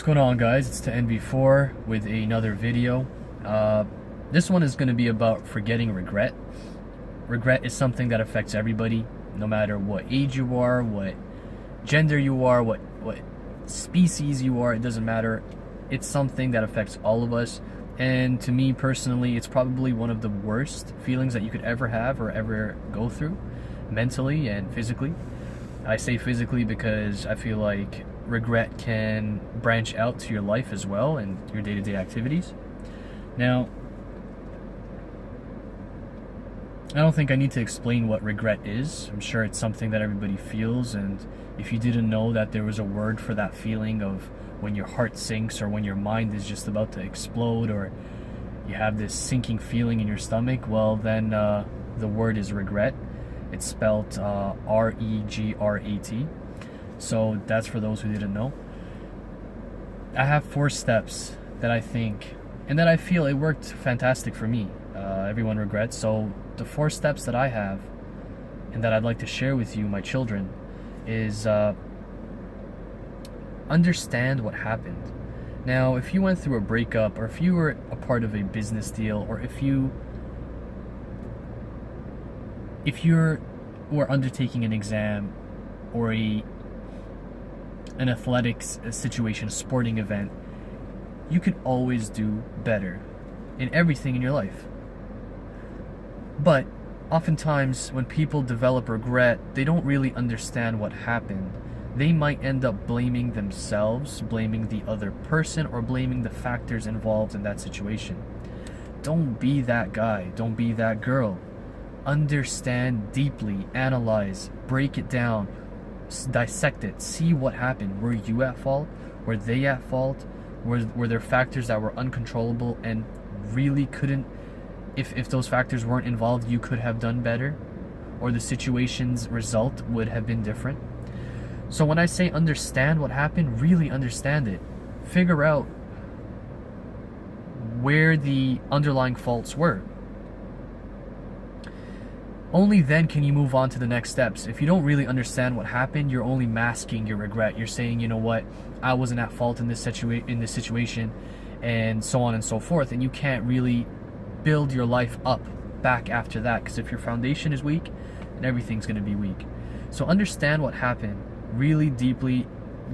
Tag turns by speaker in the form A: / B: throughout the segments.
A: What's going on, guys? It's to NV4 with another video. This one is going to be about forgetting regret. Regret is something that affects everybody, no matter what age you are, what gender you are, what species you are. It doesn't matter. It's something that affects all of us, and to me personally, it's probably one of the worst feelings that you could ever have or ever go through, mentally and physically. I say physically because I feel like regret can branch out to your life as well and your day-to-day activities. Now, I don't think I need to explain what regret is. I'm sure it's something that everybody feels, and if you didn't know that there was a word for that feeling of when your heart sinks or when your mind is just about to explode or you have this sinking feeling in your stomach, well then the word is regret. It's spelled R-E-G-R-A-T. So that's for those who didn't know. I have 4 steps that I think, and that I feel it worked fantastic for me. Everyone regrets. So the 4 steps that I have, and that I'd like to share with you, my children, is understand what happened. Now, if you went through a breakup, or if you were a part of a business deal, or if you were undertaking an exam or an athletics situation, a sporting event, you could always do better in everything in your life. But oftentimes when people develop regret, they don't really understand what happened. They might end up blaming themselves, blaming the other person, or blaming the factors involved in that situation. Don't be that guy, don't be that girl. Understand deeply, analyze, break it down, dissect it, see what happened. Were you at fault? Were they at fault? Were there factors that were uncontrollable and really couldn't, if those factors weren't involved, you could have done better? Or the situation's result would have been different? So when I say understand what happened, really understand it. Figure out where the underlying faults were. Only then can you move on to the next steps. If you don't really understand what happened, you're only masking your regret. You're saying, you know what, I wasn't at fault in this situation, and so on and so forth. And you can't really build your life up back after that, because if your foundation is weak, then everything's going to be weak. So understand what happened, really deeply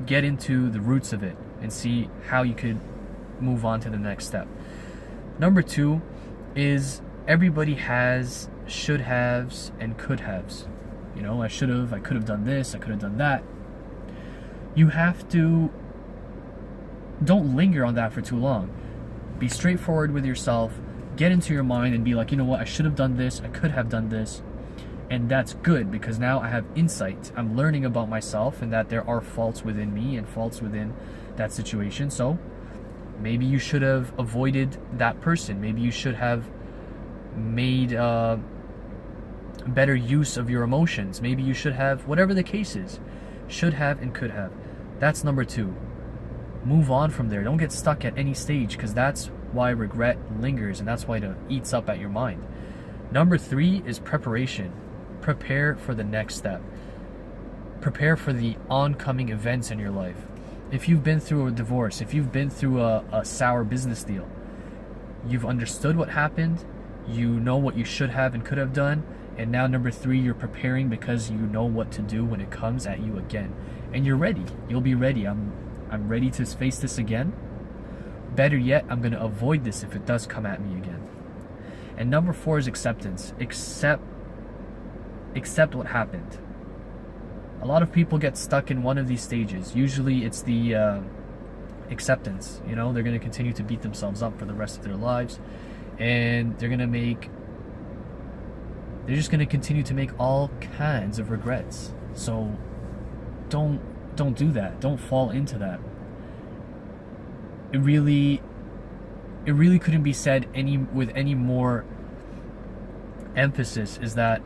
A: get into the roots of it, and see how you could move on to the next step. Number 2 is everybody has should haves and could haves. You know, I could have done this, I could have done that. You have to, don't linger on that for too long. Be straightforward with yourself, get into your mind and be like, you know what, I should have done this, I could have done this. And that's good, because now I have insight. I'm learning about myself and that there are faults within me and faults within that situation. So maybe you should have avoided that person. Maybe you should have made better use of your emotions. Maybe you should have, whatever the case is, should have and could have. That's number 2. Move on from there. Don't get stuck at any stage, because that's why regret lingers, and that's why it eats up at your mind. Number 3 is preparation. Prepare for the next step. Prepare for the oncoming events in your life. If you've been through a divorce, if you've been through a sour business deal, you've understood what happened, you know what you should have and could have done, and now number 3, you're preparing because you know what to do when it comes at you again. And you're ready. You'll be ready. I'm ready to face this again. Better yet, I'm going to avoid this if it does come at me again. And number 4 is acceptance. Accept what happened. A lot of people get stuck in one of these stages. Usually it's the acceptance. You know, they're going to continue to beat themselves up for the rest of their lives, and they're just going to continue to make all kinds of regrets. So don't do that. Don't fall into that. It really couldn't be said with any more emphasis, is that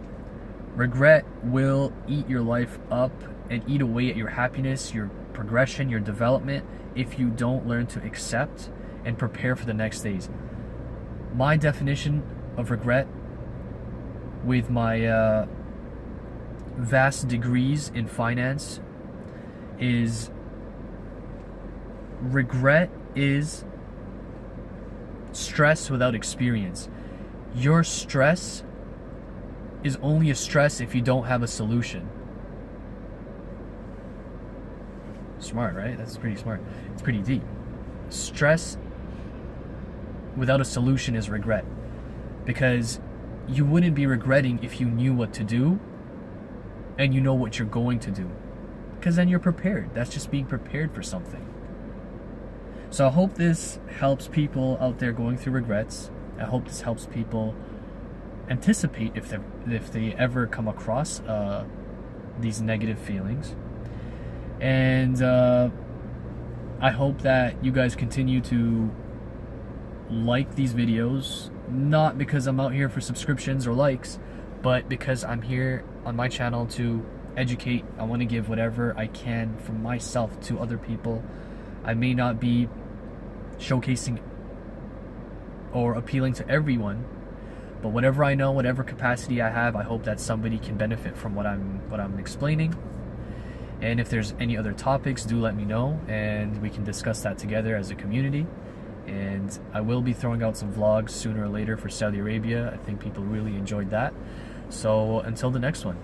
A: regret will eat your life up and eat away at your happiness, your progression, your development, if you don't learn to accept and prepare for the next stage. My definition of regret, with my vast degrees in finance, is regret is stress without experience. Your stress is only a stress if you don't have a solution. Smart, right? That's pretty smart. It's pretty deep. Stress without a solution is regret. Because you wouldn't be regretting if you knew what to do and you know what you're going to do. Because then you're prepared. That's just being prepared for something. So I hope this helps people out there going through regrets. I hope this helps people anticipate if they ever come across these negative feelings. And I hope that you guys continue to like these videos, not because I'm out here for subscriptions or likes, but because I'm here on my channel to educate. I want to give whatever I can from myself to other people. I may not be showcasing or appealing to everyone, but whatever I know, whatever capacity I have, I hope that somebody can benefit from what I'm explaining. And if there's any other topics, do let me know and we can discuss that together as a community. And I will be throwing out some vlogs sooner or later for Saudi Arabia. I think people really enjoyed that. So until the next one.